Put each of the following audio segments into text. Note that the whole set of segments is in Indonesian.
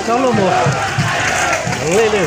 cháu lô một lên đi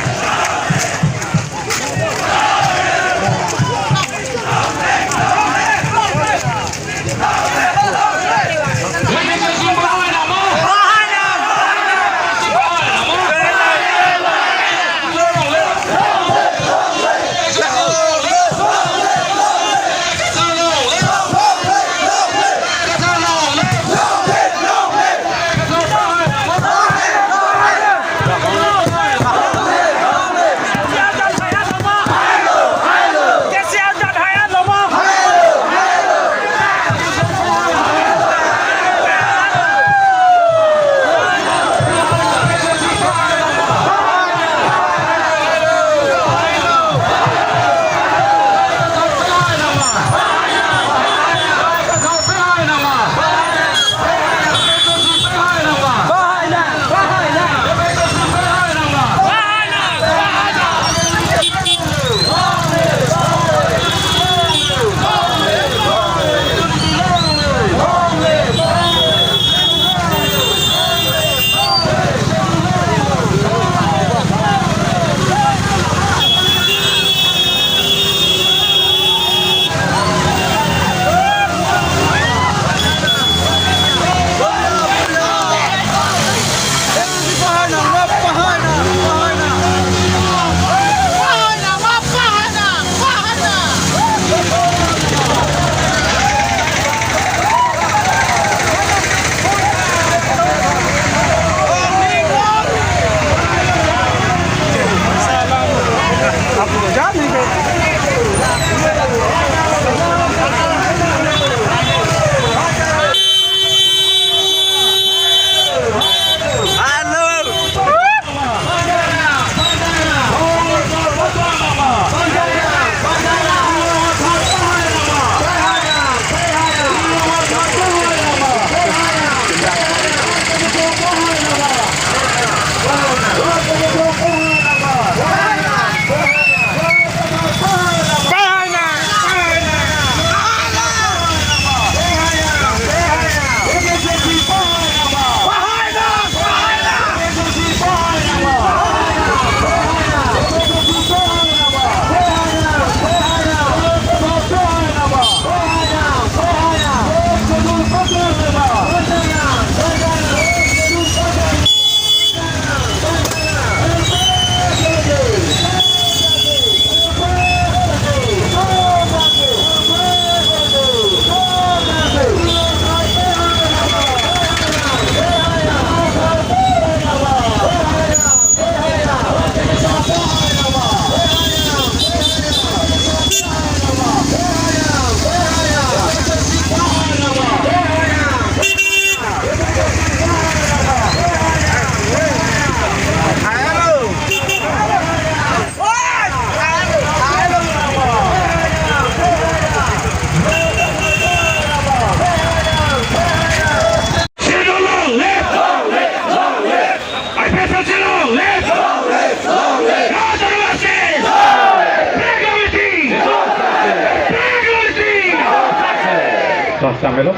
dámelo.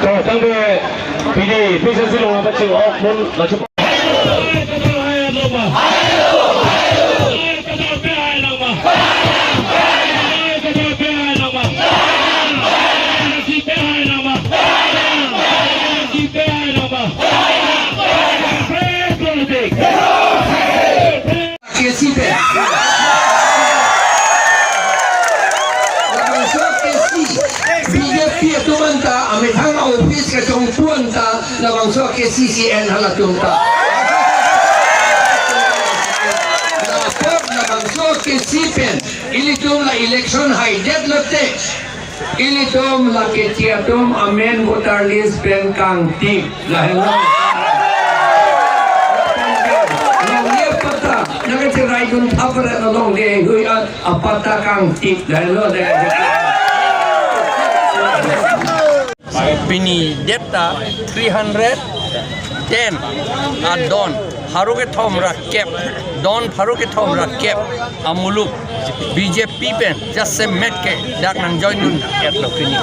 Rồi, tăng về PD, phía xin lỗi và chịu học môn là chụp. Office ka chong puanta na bangso ke CCN hala chongta. Na pop na bangso ke CPN ilitom la election hay deadlote. Ilitom la ke tiatom amen voter list pen kang team lahel. Nang ye pata nang ti raidun thapre na long de hui apata kang team lahel de. Pini depta 310 at dawn. Farouk Tom Rakep, Don Farouk Tom Rakep, Amuluk, BJP pen, just se metke, dak nang join nun at lopini.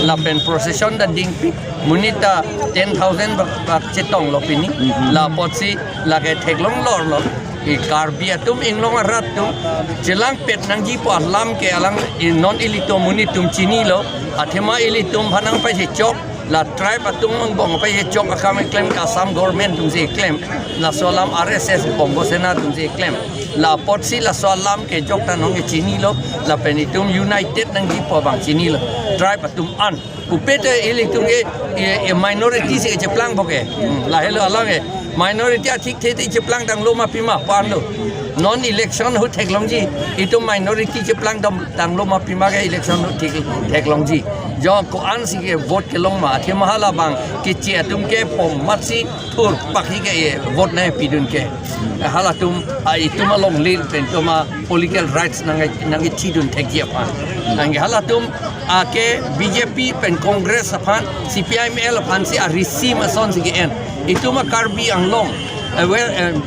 La pen procession da dingpi, munita 10,000 bak cetong lopini, la potsi, la ke teklong lor lo. I karbia tum inglong arat tum jelang pet nang ji po alam ke alang non ilito munitum chini lo athema ilitum phanang pa se chok la tribe atung mang bong pa se chok akam claim ka sam government tum se claim la solam RSS bombo sena tum se claim la potsi la solam ke jok ta nong chini lo la penitum united nang ji po bang chini lo tribe atum an upete ilitum ke minority se je plang boke la hello alang e minority athik the te cheplang dang lo ma pima pan lo non election hu theklong ji itu minority cheplang dang lo ma pima ke election hu theklong ji jo ko an si ke vote ke long ma the mahala bang ke che tum ke pom matsi thur pakhi ke vote na pidun ke hala tum itu ma long lead pen to ma political rights nang thidun thekia pa nang hala tum ke BJP pen congress aphan CPIML aphan si a receive a son si ke en itu mah karbi ang long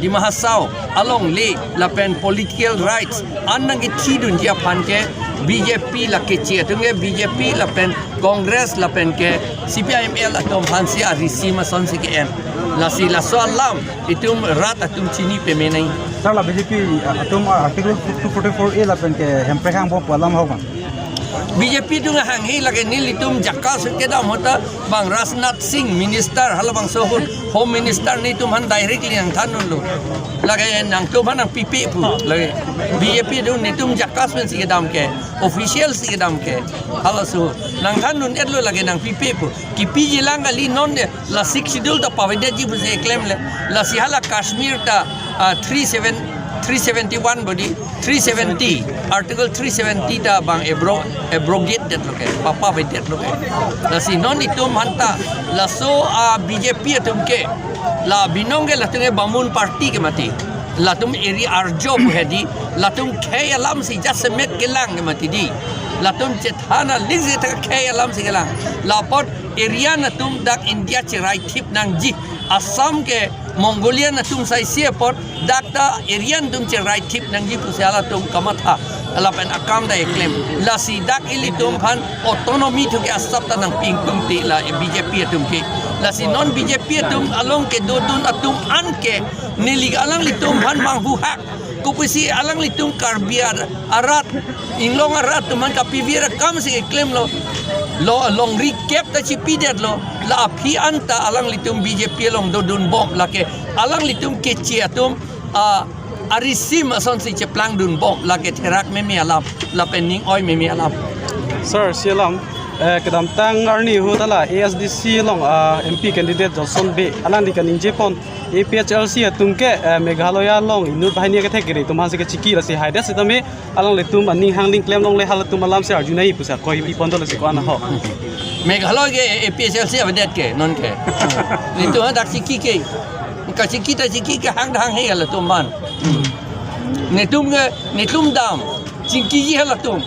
di mahasau along le la pen political rights anang itidun dia pan ke BJP la ke che tunge BJP la pen congress la pen ke CPIML la tom hansi a risima son se ke en la si la so alam itum rat atum chini pe me nai Sir, la BJP atum article 244A la pen ke hempre hang bo palam hoga. BJP tu hang hi lagi nil itum jakka ke da mota bang Rajnath Singh minister hala bang sohun home minister ni tum han directly ang thanun lo lagi nang tum han ang PP pu lagi BJP tu ni tum jakka sen si ke dam ke official si ke dam ke hala so nang thanun etlo lagi nang PP pu ki PG lang ali non la 6 schedule ta pavide ji bu se claim le la si hala Kashmir ta 371 body 370 article 370 ta bang abrogate that loke papa with that loke la si non itum hanta la so BJP tum ke la binong ke la tunge bamun party ke mati la tum eri arjo hedi la tum khay alam si just met ke lang ke mati di la tum chethana ligze ta khay alam si ke lang la pot area na tum dak India che right tip nang ji Assam ke Mongolia na tum sai sia pot dakta area tum che right tip nang ji pusala tum kamatha ala pen akam da claim la si dak ili tum phan autonomy thu ke asap ta nang ping tum ti la BJP tum ke la si non BJP tum along ke dodun atum an ke nilig alang li tum phan mang hu hak kupisi alang li tum karbiar arat inglong arat tum man ka pivira kam si claim lo long recap ta chi pidet lo la phi anta alang litum BJP long dodun bom la ke alang litum ke chi atum arisim ason si cheplang dun bom la ke therak me mi alam la pening oi me mi alam Sir, sialam kedam tang arni hu tala ASDC long MP candidate Johnson B alang di kaning jepon APHLC tumke Meghalaya long inur bahini ke thekire tumhan se ke chiki la si haida se tame alang le tum aning hangling claim long le hal tum alam se arjunai pusa koi ipon to le se ko ana ho Meghalaya ke APHLC abedet ke non ke ni tu dak chiki ke ka chiki ta chiki ke hang he la tum ban ni tum dam chingki ji hala tum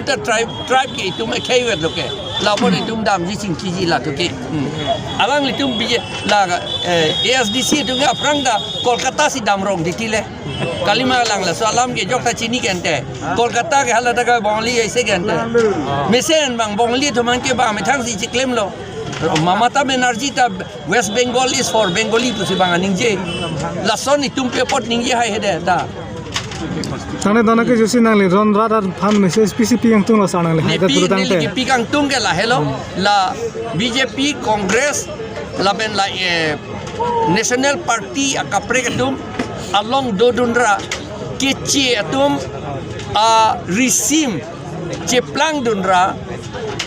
ta tribe ke tum ke wet lo ke la bon tum dam ji chingki ji la to ke alang li tum bije la ASDC tu ga prang da Kolkata si dam rong ditile kalima lang la salam ke jok ta chini kente Kolkata ke hala ta ga bongli aise kente mesen bang bongli to man ke ba me thang si chiklem lo Mamata Banerjee ta West Bengal is for Bengali tu si bang ningje la son ni tum pe pot ningje hai hede da Tane dana ke josi nang le ron radar pham message PCP yang tung la sanang le haida ni turutang te pi kang tung ke la hello la BJP Congress la ben la National Party akapre ketum along dodunra kechi atum resim cheplang dunra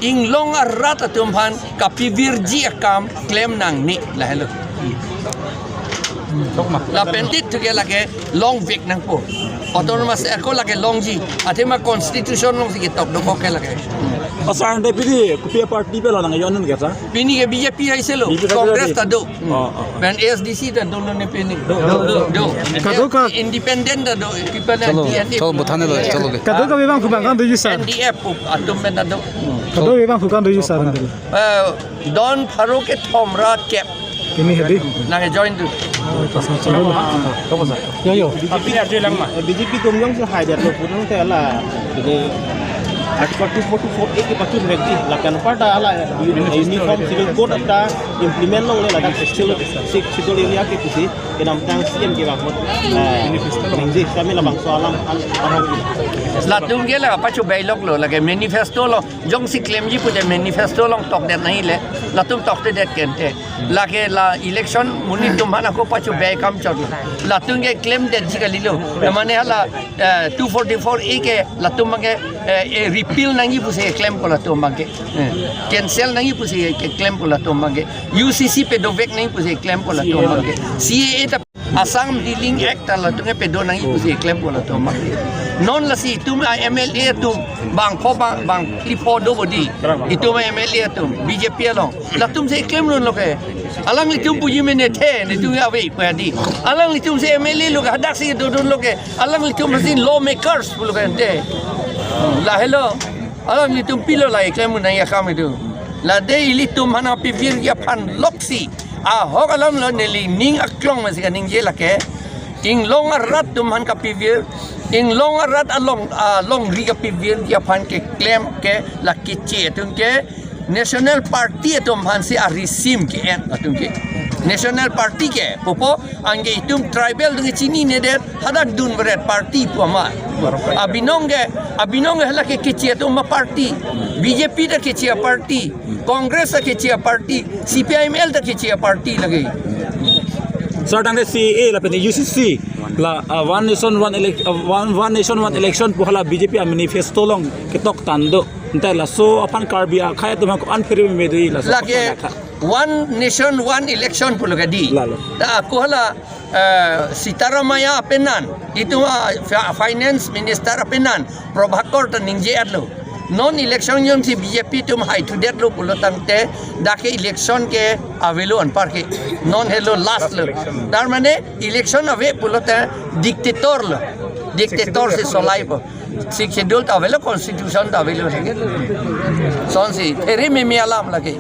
inglong arat atum phan kapivirji akam claim nang ni la hello la pendit tu ke la ke long week nang po autonomous eko la ke long ji athema constitution long si tok do ko ke la ke Asar de pidi kupia party pe la ngayon nang gasa. pini ke BJP ai selo congress ta do ben ASDC ta do ne pini do Kado ka independent ta do people and चलो बताने लो चलो ले kado ka bebang khubang kan doju sar NDF atum ben ta do kado bebang khukan doju sar Don Farouk Thomra cap kini hedi na join do Yo yo. BJP tumyong sa hide lo punong te ala ini article 244 ke patun व्यक्ति lakan pada ala uniform civil code ada implement long le ladak civil area ke kusi kenam tang CM ke bakot ningji kami labang soalam arang latung ge la pachu bailok lo lage manifesto lo jong si claim ji pude manifesto long tok det nahi le latung tok te det kente lage la election muni tumhana ko pachu bay kam chot latung ge claim det ji galilo mane hala 244 a ke latung mage repeal nangi puse claim ko latung mage cancel nangi puse claim ko latung mage UCC pedovek nangi puse claim ko latung mage CAA ta Assam Dealing Act la tunge pedo nangi puse claim ko latung mage non la si tum MLA tum bang pho bang lipo do bodi itu MLA tum BJP long la tum se claim non lo ke alang li tum puji mene the ni tu ya wei pa di alang li tum se MLA lo ka hadak si do lo ke alang li tum sin lawmakers lo ke te la hello alang li tum pilo la claim na ya kam itu la de li tum hana pi vir ya phan loksi a ho alam lo ne li ning aklong ma si ka ning je la ke ing long rat tum han ka pi vir ing long rat along long ri ka pi vir ya phan ke claim ke la ki che tum ke national party tum han si a resim ke en tum ke national party ke popo ange tum tribal dung chini ne det hadak dun bret party pu ma abinong hala ke che tum ma party BJP da ke che party congress da ke che party CPIML da ke che party lagi Sir tang CAA la pen UCC la one nation one election pu hala BJP a manifesto long ketok tando ntai la so apan karbia khai tum ko unfair me dui la lagi one nation one election pu lagi ta ko hala Sitaramaya penan itu finance minister penan Prabhakar ta ningje adlo non election yung si BJP tum hai to det lo pulotang te dake election ke avelo an par ke non hello last lo dar mane election ave pulota dictator se solai po si schedule ta avelo constitution ta avelo lagi son si tere me alam lagi